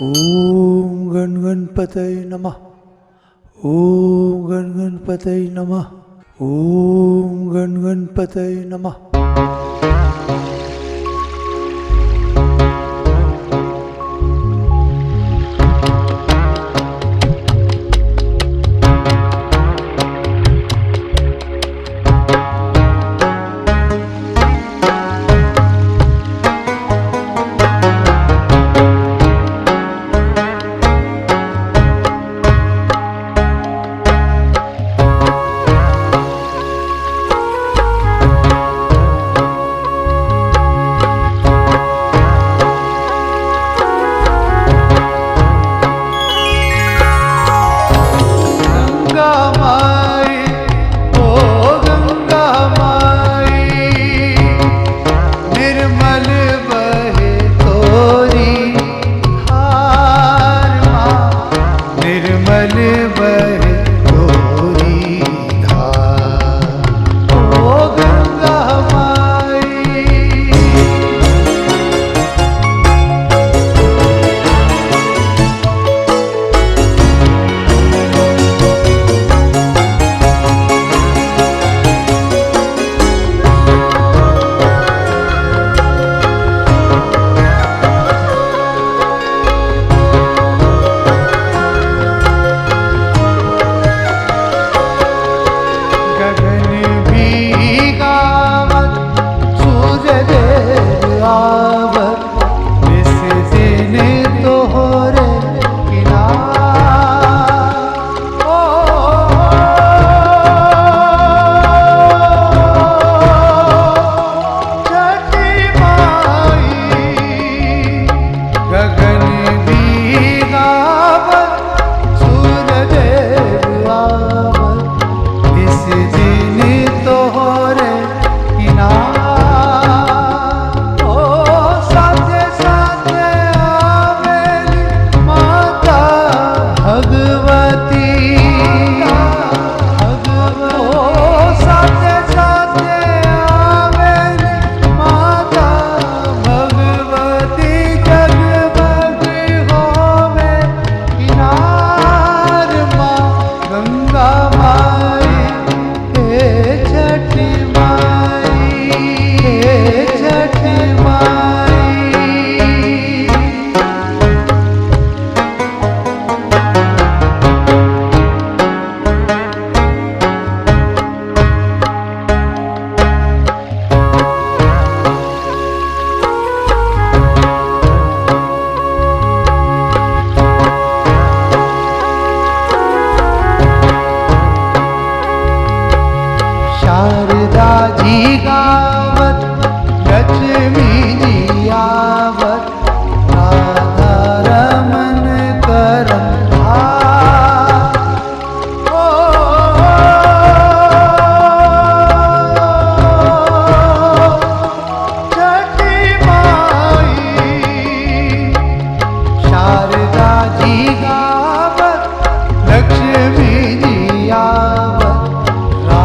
ओम गण गणपतये नमः। ओम गण गणपतये नमः। ओम गण गणपतये नमः।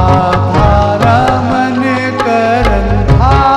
राधा रमन करन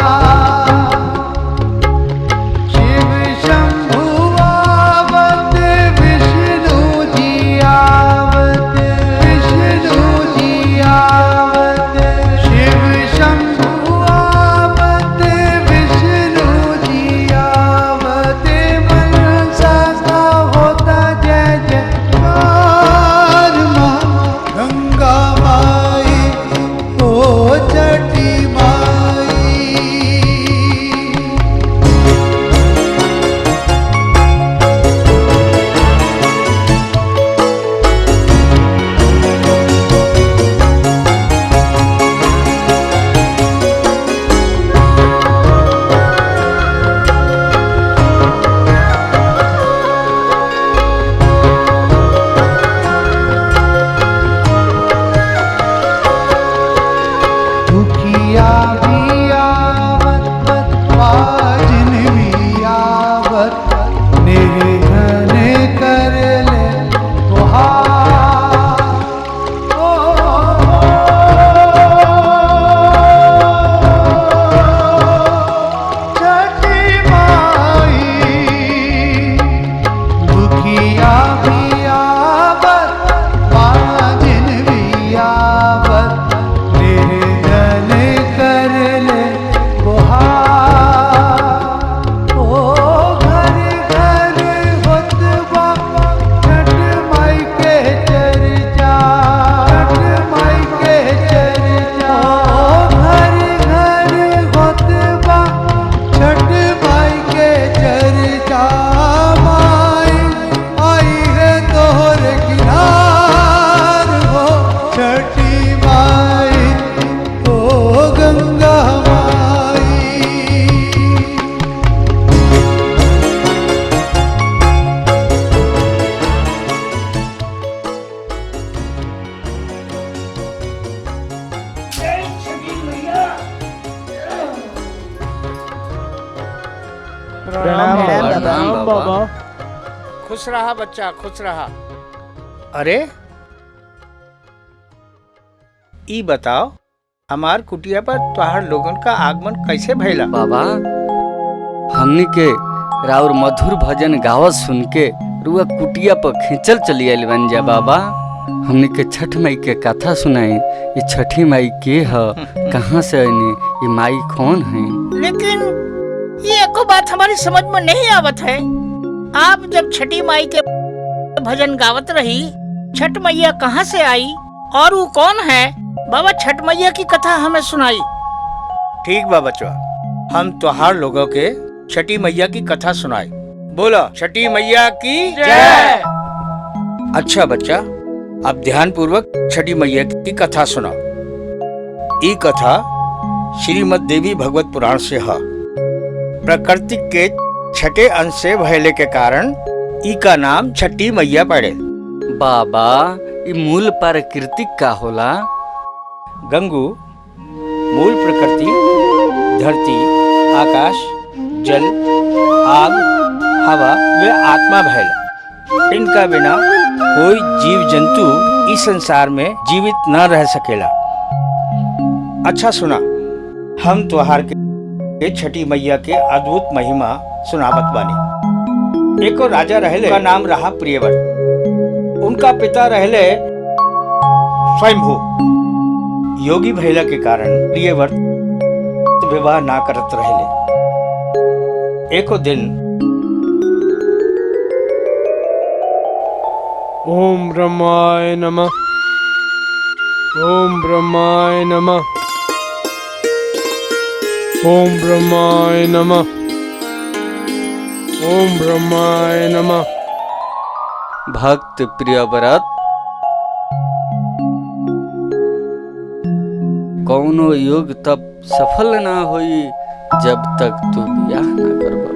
बाबा। खुश रहा बच्चा, खुश रहा। अरे ई बताओ, हमार कुटिया पर तोहार लोगन का आगमन कैसे भइला? बाबा, हमनी के राउर मधुर भजन गावत सुन के रुआ कुटिया पर खींचल चली आइल बन जा बाबा। हमनी के छठ माई के कथा सुनाई। ये छठी माई के ह, कहाँ से आईनी, ये माई कौन है? लेकिन ये एको बात हमारी समझ में नहीं आवत है। आप जब छठी माई के भजन गावत रही, छठ मैया कहाँ से आई और वो कौन है? बाबा, छठ मैया की कथा हमें सुनाई। ठीक बा बच्चा, हम त्योहार लोगों के छठी मैया की कथा सुनाई। बोला, छठी मैया की जय। अच्छा बच्चा, अब ध्यान पूर्वक छठी मैया की कथा सुना। ये कथा श्रीमद् देवी भगवत पुराण से है। प्रकृति के छठे अंश से भयले के कारण ई का नाम छठी मैया पड़े। बाबा, ये मूल प्राकृतिक का होला? गंगू मूल प्रकृति धरती, आकाश, जल, आग, हवा वे आत्मा भैला। इनका बिना कोई जीव जंतु इस संसार में जीवित न रह सकेला। अच्छा सुना, हम त्योहार के छठी मैया के अद्भुत महिमा सुनावत बानी। एको राजा रहले, का नाम रहा प्रियव्रत। उनका पिता रहले स्वयंभू। योगी भैला के कारण प्रियव्रत विवाह ना करत रहले। एको दिन ओम ब्रह्माय नमः, ओम ब्रह्माय नमः, ओम ब्रह्माय नमः, ओम ब्रह्माय नमः। भक्त प्रियव्रत, कौनो योग तब सफल ना होई जब तक तू ब्याह न करबा।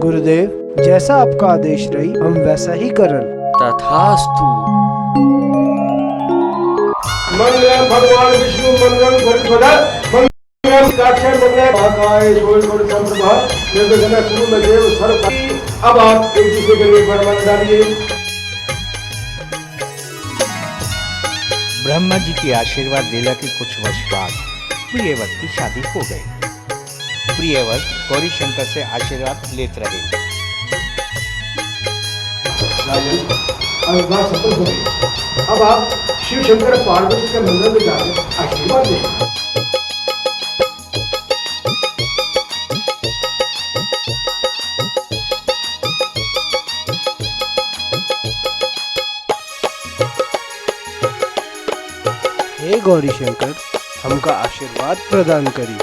गुरुदेव, जैसा आपका आदेश रही, हम वैसा ही करन। तथास्तु। मंगलम भगवान विष्णु, मंगलम गरुड़ध्वज, मंगलम काक्षर मंगलम महाकाय शोल गुण संप्रभा, निर्विघ्न कुरु मे देव सर्व। अब आप एक दूसरे के लिए वरमान डालिए। ब्रह्मा जी के आशीर्वाद दिला के कुछ वर्ष बाद प्रियव्रत की शादी हो गई। प्रियव्रत गौरी शंकर से आशीर्वाद लेते रहे। बात सफल हो गई। अब आप शिव शंकर पार्वती के मंदिर में जाकर आशीर्वाद लें। हे गौरी शंकर, हमका आशीर्वाद प्रदान करी।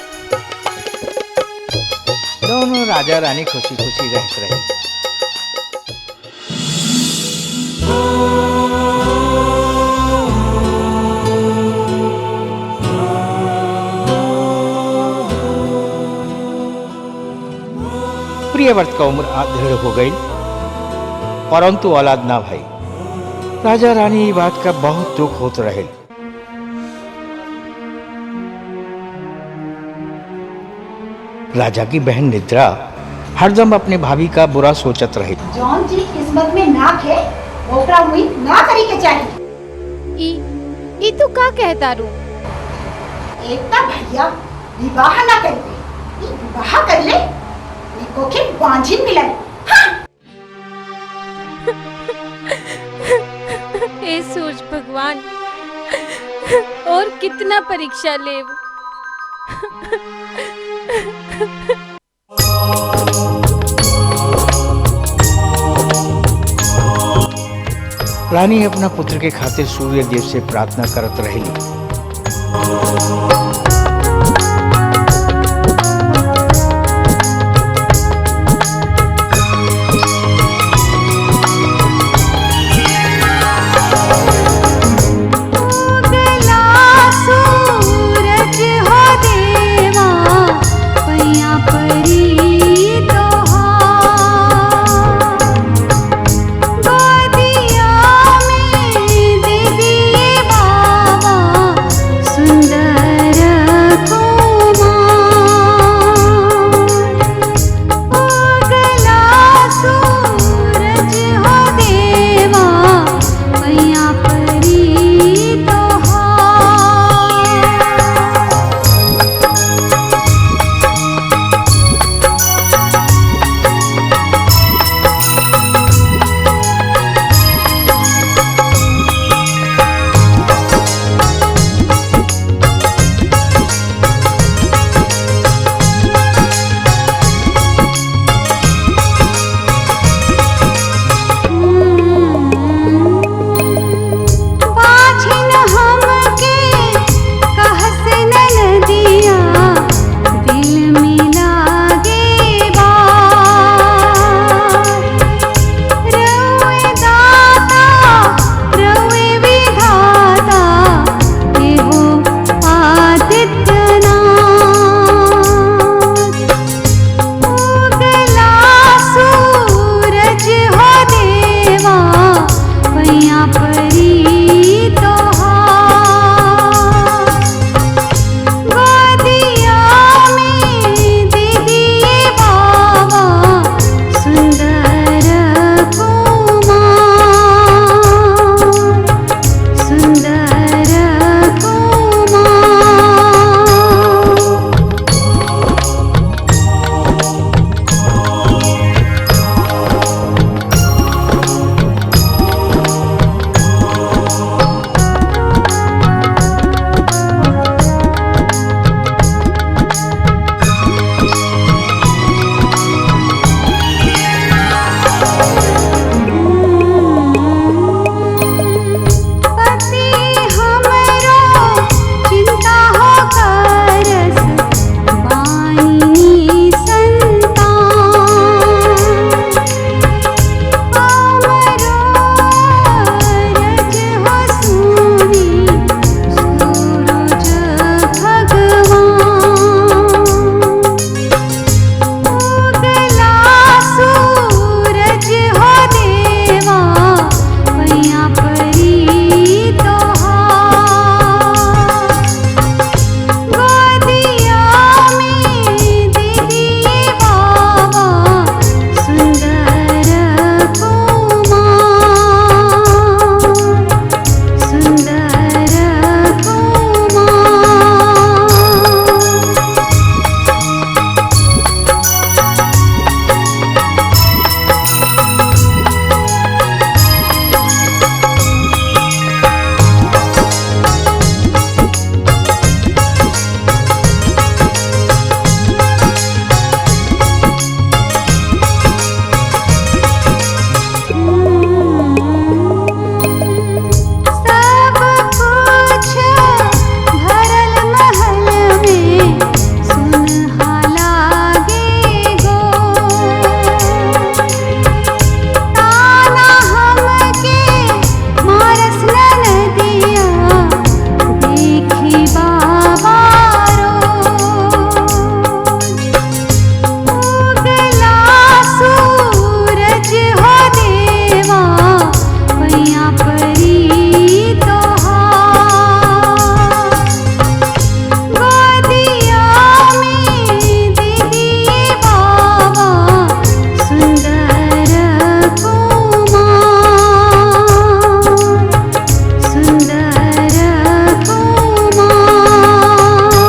दोनों राजा रानी खुशी खुशी रहते रहे। प्रियव्रत का उम्र दृढ़ हो गई, परंतु औलाद ना भाई। राजा रानी बात का बहुत दुख होते रहे। राजा की बहन निद्रा हरदम अपने भाभी का बुरा सोचत रही। जॉन जी किस्मत में नाक है, ओकरा हुई ना करी के चाहिए। ई तू का कहता रू? एकता भैया विवाह ना करते, ई विवाह कर ले, इको के बांझिन मिलन। हाँ। ए सूरज भगवान, और कितना परीक्षा लेव। रानी अपना पुत्र के खातिर सूर्य देव से प्रार्थना करत रही। सुंदर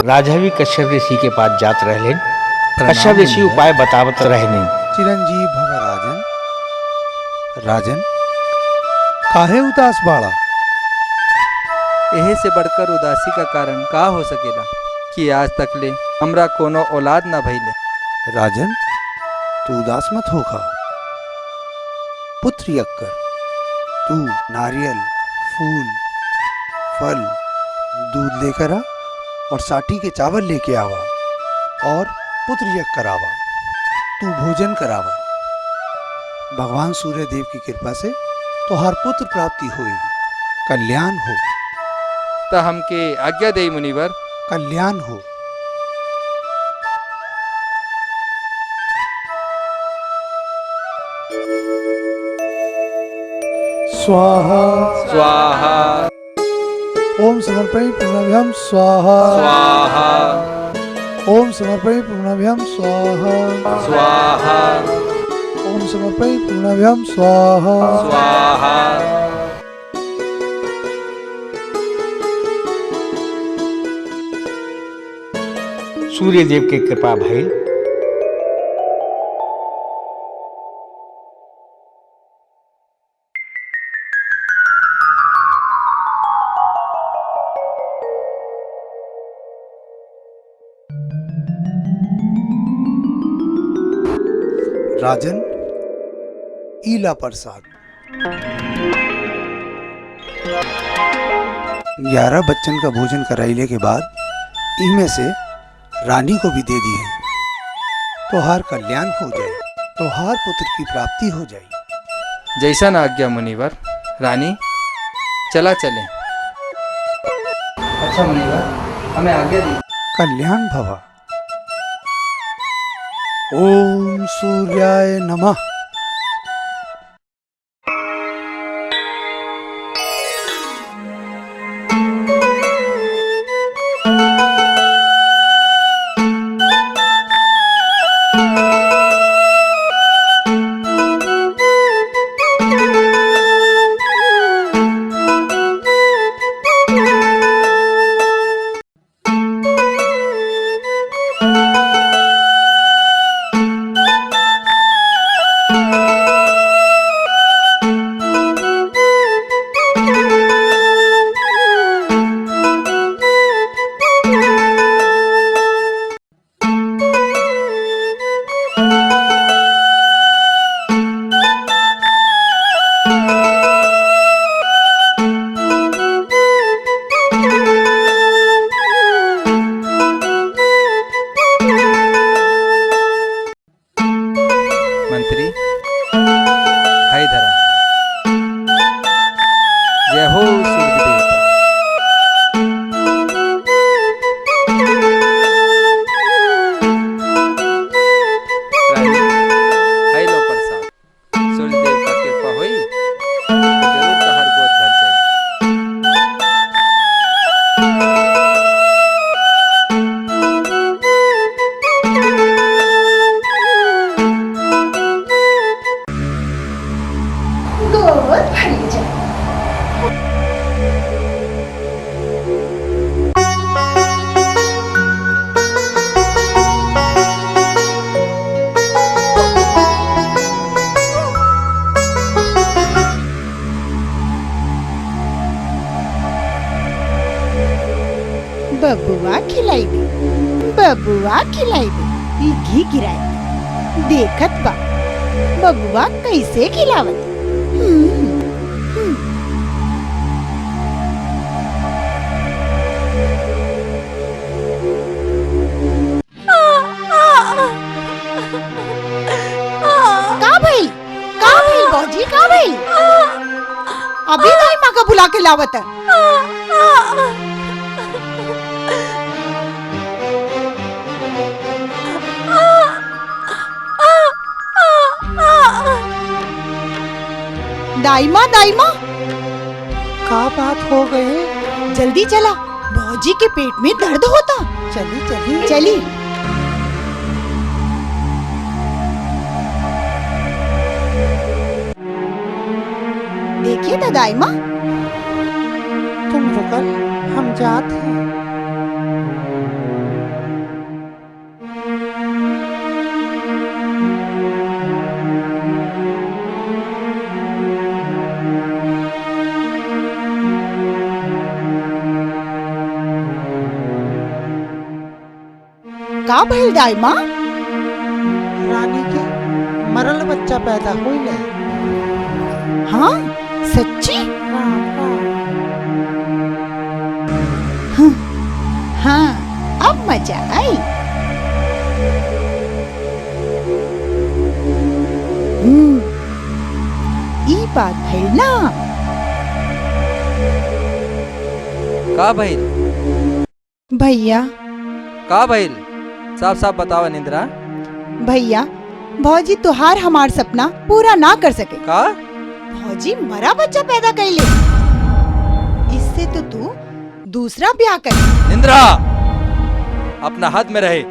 राजा भी कश्यप ऋषि के पास जात रहलेन। कश्यप ऋषि उपाय बतावत रहने। चिरंजीव भव राजन। राजन काहे उदास बाड़ा? एहे से बढ़कर उदासी का कारण का हो सकेला कि आज तक ले हमरा कोनो औलाद न भइले। राजन तू उदास मत होगा। पुत्र यक्कर तू नारियल, फूल, फल, दूध लेकर आ और साठी के चावल लेके आवा और पुत्र यक्कर आवा। तू भोजन करावा। भगवान सूर्य देव की कृपा से तोहार पुत्र प्राप्ति हुई। कल्याण हो। त हमके आज्ञा दे मुनिवर। कल्याण हो। स्वाहा स्वाहा ओम समर्पणि पूर्णाभ्याम स्वाहा स्वाहा ओम समर्पणि पूर्णाभ्याम स्वाहा स्वाहा ओम समर्पणि पूर्णाभ्याम स्वाहा स्वाहा। सूर्य देव के कृपा भइल। राजन ईला प्रसाद 11 बच्चन का भोजन कराइले के बाद इनमें से रानी को भी दे दिए। तोहार कल्याण हो जाए, तोहार पुत्र की प्राप्ति हो जाए। जैसा न आज्ञा मुनिवर। रानी चला चले। अच्छा मुनिवर हमें आज्ञा दी। कल्याण भवा। ओम सूर्याय नमः। मंत्री हाय धरा। जय हो सूर्य देवता। रानी हाय लो प्रसाद। सूर्य देव का कृपा होई तो जरूर तहार गोद भर जाई। गोद भरी जाए। बबुआ खिलाई दे, बबुआ खिलाई दे। ई घी गिराए देखत बा बबुआ कैसे खिलावत। का भइल बौजी का भइल? अभी दाई माँ का बुला के लावत है। दाईमा दाईमा का बात हो गई? जल्दी चला, भौजी के पेट में दर्द होता। चली चली चली। देखिए ना दाईमा, तुम रुकल हम जात हैं। का भइल दाई माँ? रानी के मरल बच्चा पैदा होइले। हाँ सच्ची? हाँ अब मजा आई। ई बात भइल ना। का भइल? भैया का भइल? साफ साफ बतावा निंद्रा। भैया भौजी तुहार हमार सपना पूरा ना कर सके। का? भौजी मरा बच्चा पैदा कैले। इससे तो तू दूसरा ब्याह कर। निंद्रा अपना हाथ में रहे।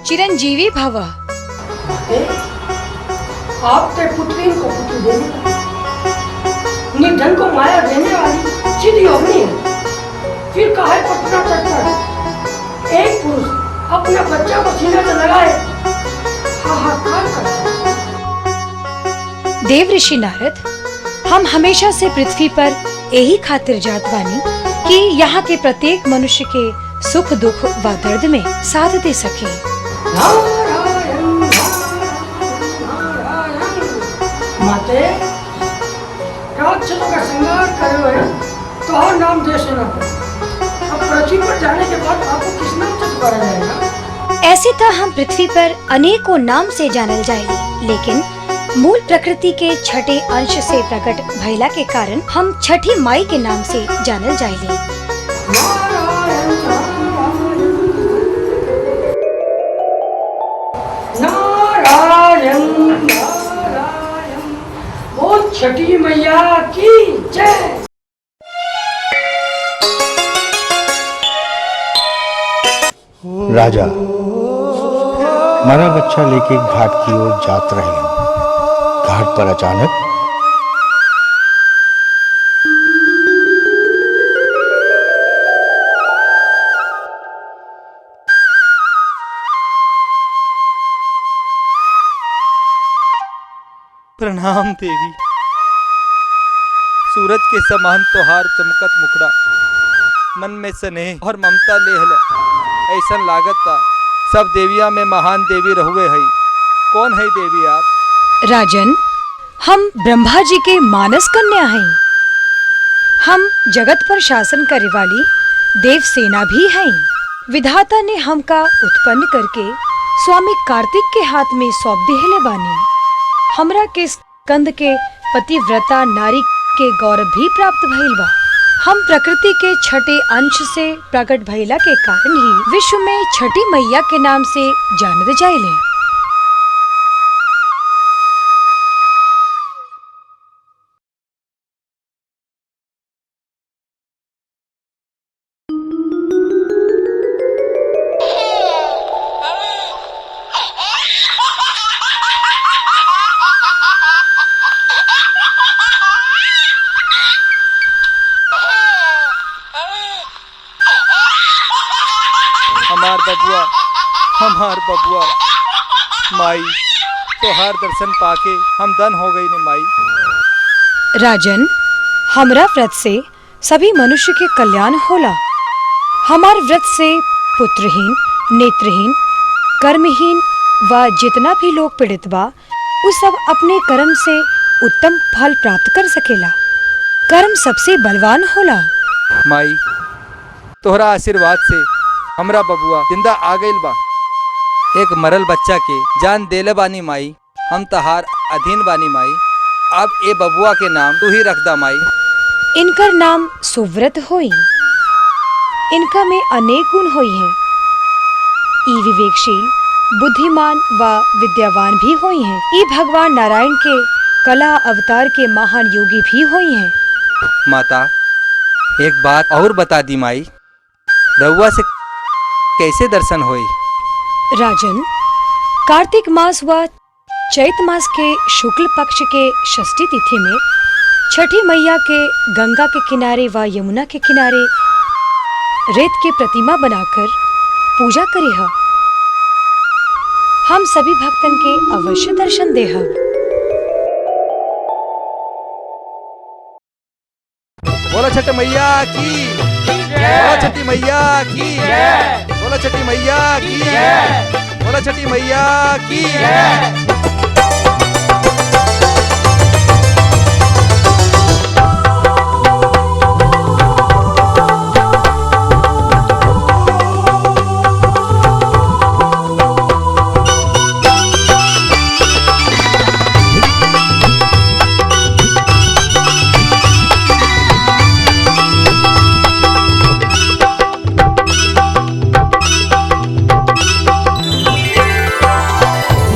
चिरंजीवी भव। आप ते पुत्री को पुत्र देने निर्धन को माया देने वाली सीधी होनी है। फिर काहे पटना चढ़कर एक पुरुष अपने बच्चा को सीने से लगाए हाहाकार करता। देव ऋषि नारद, हम हमेशा से पृथ्वी पर यही खातिर जात बानी कि यहाँ के प्रत्येक मनुष्य के सुख दुख व दर्द में साथ दे सके। माते राक्षसों का संहार करे हुए तो और नाम दे सुना। अब पृथ्वी पर जाने के बाद आपको किस नाम से पुकारा जाएगा? ऐसे तो हम पृथ्वी पर अनेकों नाम से जानल जाएगी, लेकिन मूल प्रकृति के छठे अंश से प्रकट भइला के कारण हम छठी माई के नाम से जानल जाएगी। नारायण नारायण, वो छठी मैया की जय। राजा मरा बच्चा लेके घाट की ओर जात रहे। घाट पर अचानक प्रणाम देवी। सूरज के समान तोहार चमकत मुखड़ा मन में स्नेह और ममता लेहल। ऐसा लागत था सब देविया में महान देवी रहुए है। कौन है देवी आप? राजन, हम ब्रह्मा जी के मानस कन्या हैं। हम जगत पर शासन करे वाली देव सेना भी हैं। विधाता ने हमका उत्पन्न करके स्वामी कार्तिक के हाथ में सौंप दिहले बानी। हमरा के स्कंद के पतिव्रता नारी के गौरव भी प्राप्त भइल बा। हम प्रकृति के छठे अंश से प्रकट भइला के कारण ही विश्व में छठी मैया के नाम से जानल जाइले। हमार बबुआ माई तोहार दर्शन पाके हम धन हो गई ने माई। राजन, हमरा व्रत से सभी मनुष्य के कल्याण होला। हमार व्रत से पुत्रहीन, नेत्रहीन, कर्महीन व जितना भी लोग पीड़ित बा वो सब अपने कर्म से उत्तम फल प्राप्त कर सकेला। कर्म सबसे बलवान होला। माई तोहरा आशीर्वाद से हमरा बबुआ जिंदा आ गइल बा। एक मरल बच्चा के जान देले बानी माई। हम तहार अधीन बानी माई। अब ए बबुआ के नाम तू ही रख दा माई। इनकर नाम सुव्रत होई। इनका में अनेक गुण होई हैं। ई विवेकशील, बुद्धिमान व विद्यावान भी होई हैं। ई भगवान नारायण के कला अवतार के महान योगी भी होई हैं। माता, एक बात और बता दी माई, रउआ से कैसे दर्शन होई? राजन, कार्तिक मास व चैत मास के शुक्ल पक्ष के षष्ठी तिथि में छठी मैया के गंगा के किनारे व यमुना के किनारे रेत की प्रतिमा बनाकर पूजा करेह। हम सभी भक्तन के अवश्य दर्शन देह। बोलो छठी मैया की, बोलो छठी मैया की, बोलो छठी मैया की, बोलो छठी मैया की।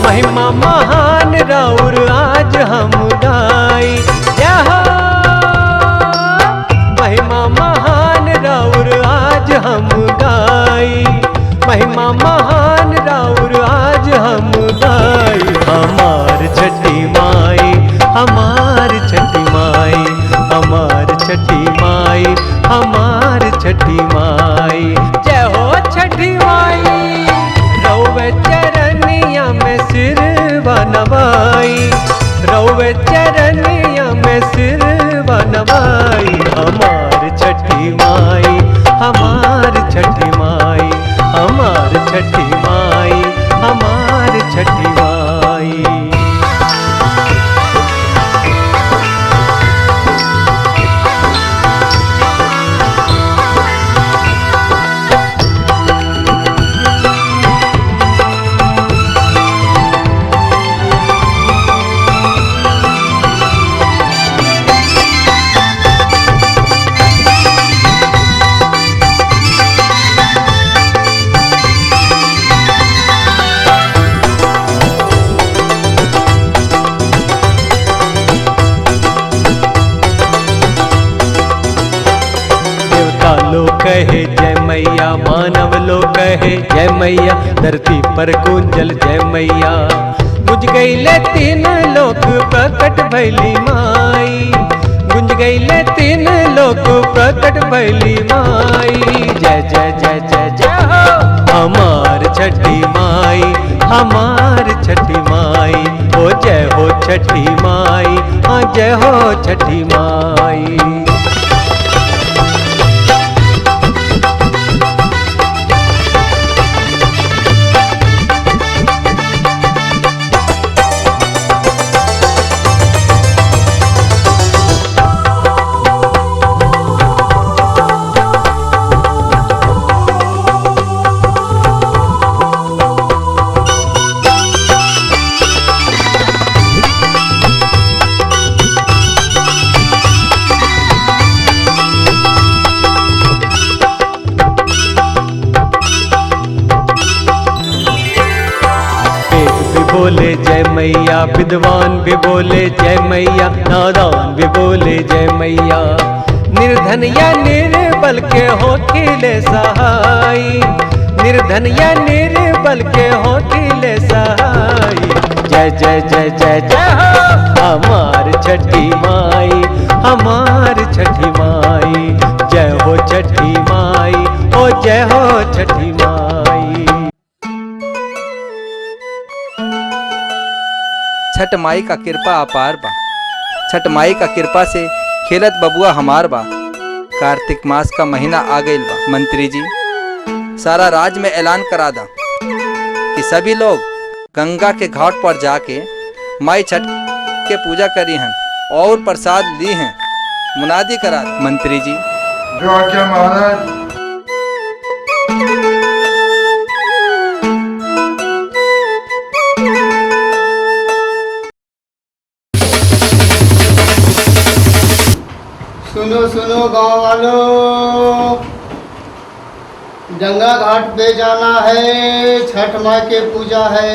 महिमा महान राउर आज हम गाई, महिमा महान राउर आज हम गाई, महिमा महान राउर आज हम गाई। हमार छठी माई, हमार छठी माई, हमार छठी माई, हमार छठी माई। जय हो छठी माई, रउवे चरनिया में सिर बनवाई, रउवे चरनिया में सिर बनवाई। हमार छठी माई, हमार छठी माई, हमार छठी माई, हमार छठी माई। लोग कहे जय मैया, मानव लोग कहे जय मैया, धरती पर गुंजल जय मैया। गुंज गईले तीन लोक प्रकट भैली माई, गुंज गईले तीन लोक प्रकट भैली माई। जय जय जय जय जय हो हमार छठी माई, हमार छठी माई। ओ जय हो छठी माई, हाँ जय हो छठी माई। बोले जय मैया, विद्वान भी बोले जय मैया, नादान भी बोले जय मैया। निर्धन या निर्बल के होठिले सहाय, निर्धन या निर्बल के होठिले सहाय। जय जय जय जय जय हो हमार छठी माई, हमार छठी माई। जय हो छठी माई, ओ जय हो छठी माई। छठ माई का कृपा अपार बा, छठ माई का कृपा से खेलत बबुआ हमार बा। कार्तिक मास का महीना आ गईल बा। मंत्री जी, सारा राज्य में ऐलान करा दा कि सभी लोग गंगा के घाट पर जाके माई छठ के पूजा करी हैं और प्रसाद ली हैं। मुनादी करा दा। मंत्री जी। जो आज्ञा महाराज। सुनो सुनो गांव वालों, गंगा घाट पे जाना है, छठ माँ के पूजा है।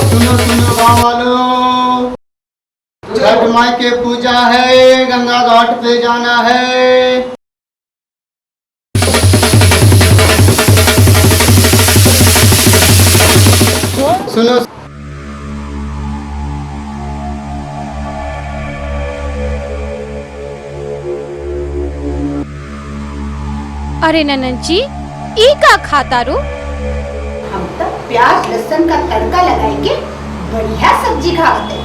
सुनो सुनो गाँव वालों, छठ माँ के पूजा है, गंगा घाट पे जाना है। सुनो अरे ननद जी ई का खाता रो? हम तो प्याज लहसुन का तड़का लगाएंगे, बढ़िया सब्जी खावत है।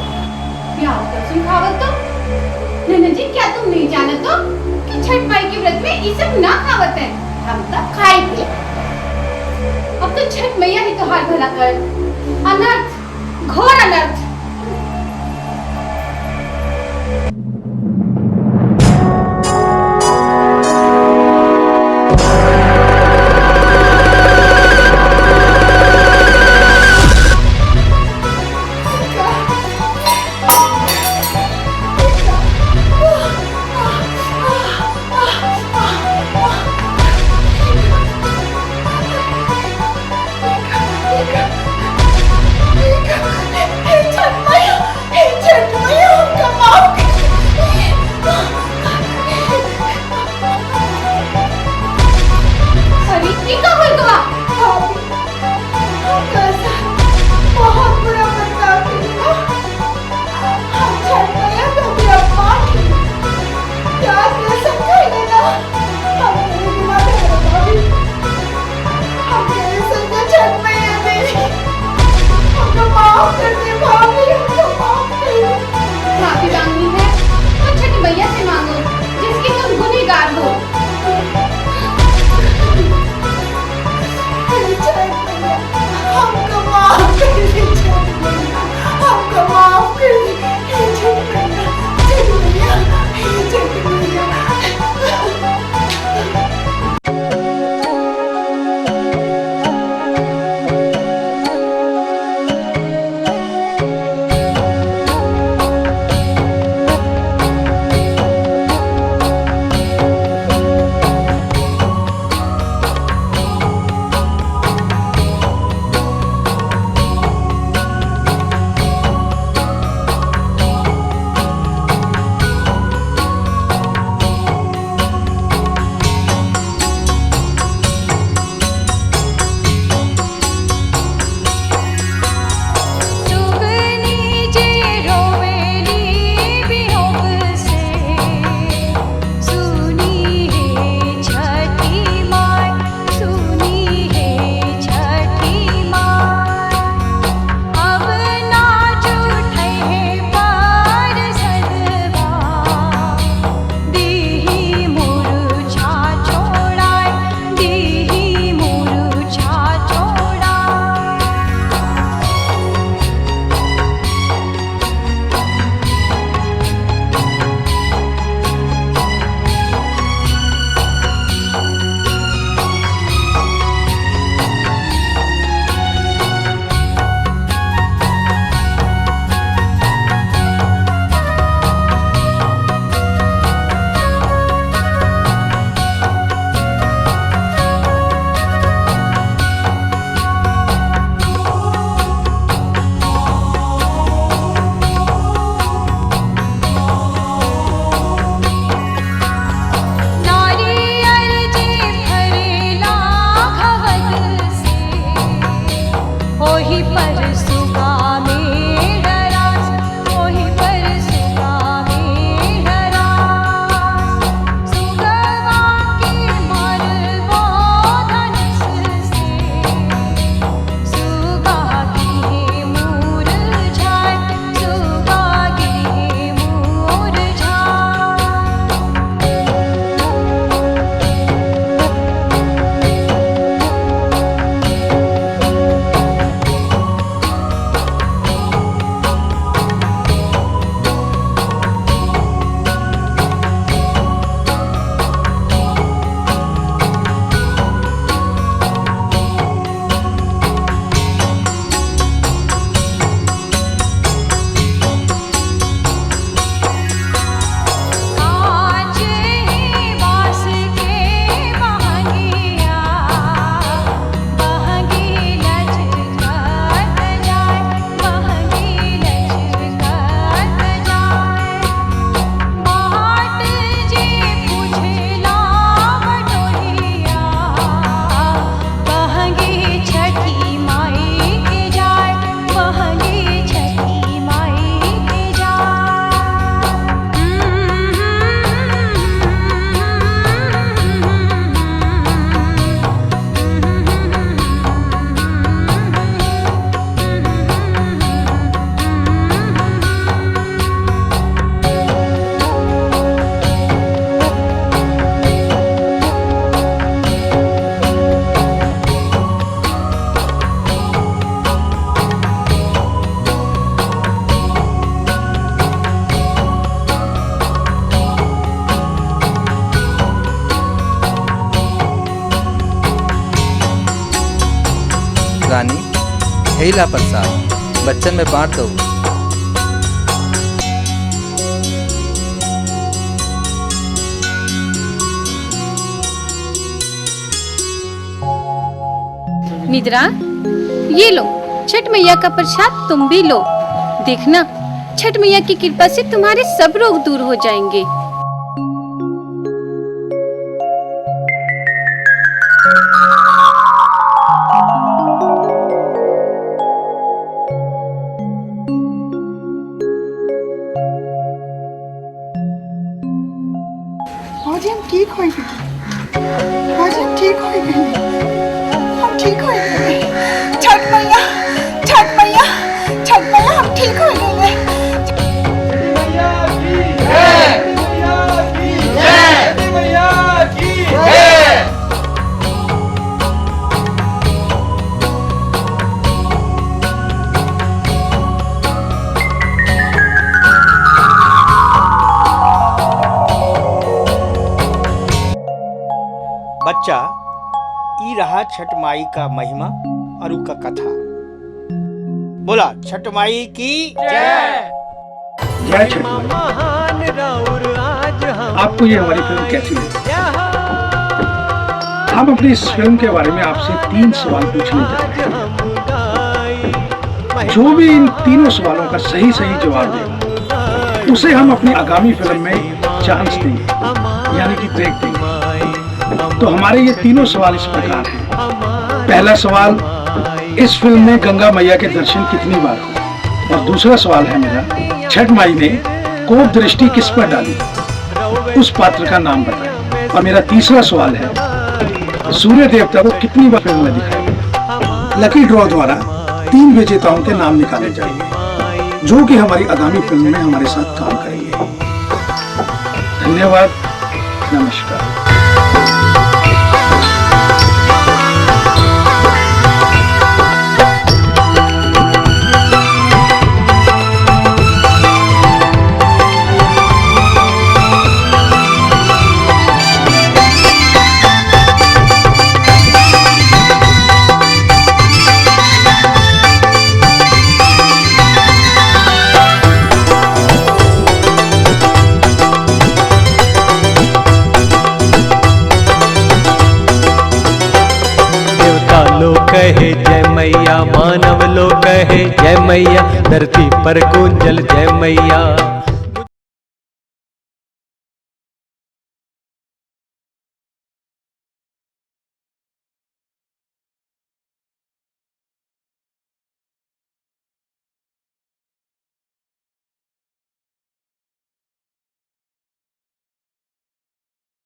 प्याज लहसुन खावत तो? ननद जी क्या तुम नहीं जानत हो कि छठ माई के व्रत में ये सब ना खावत है? हम तो खाएंगे। अब तो छठ मैया ही तो हाल भला कर। अनर्थ, घोर अनर्थ। यही ला प्रसाद, बच्चन में बांट दो। निद्रा, ये लो छठ मैया का प्रसाद, तुम भी लो। देखना छठ मैया की कृपा से तुम्हारे सब रोग दूर हो जाएंगे। आज हम ठीक हो गए, आज हम ठीक हो गए, हम ठीक हो गए। छठ मैया, छठ मैया, छठ मैया, हम ठीक हो गए। बच्चा, ई रहा छठ माई का महिमा और उनका कथा। बोला छठ माई की जय। जय छठ माई। आपको ये हमारी फिल्म कैसी लगी? हम अपनी इस फिल्म के बारे में आपसे 3 सवाल पूछने जा रहे हैं। जो भी इन तीनों सवालों का सही जवाब देगा उसे हम अपनी आगामी फिल्म में चांस देंगे, यानी कि ब्रेक देंगे। तो हमारे ये तीनों सवाल इस प्रकार हैं। पहला सवाल, इस फिल्म में गंगा मैया के दर्शन कितनी बार हुए? और दूसरा सवाल है मेरा, छठ माई ने कोप दृष्टि किस पर डाली, उस पात्र का नाम बताएं। और मेरा तीसरा सवाल है, सूर्य देवता को कितनी बार फिल्म में दिखाया? लकी ड्रॉ द्वारा 3 विजेताओं के नाम निकाले जाएंगे जो कि हमारी आगामी फिल्म में हमारे साथ काम करेंगे। धन्यवाद, नमस्कार। कहे जय मैया, मानव लोग कहे जय मैया, धरती पर गूंजल जय मैया।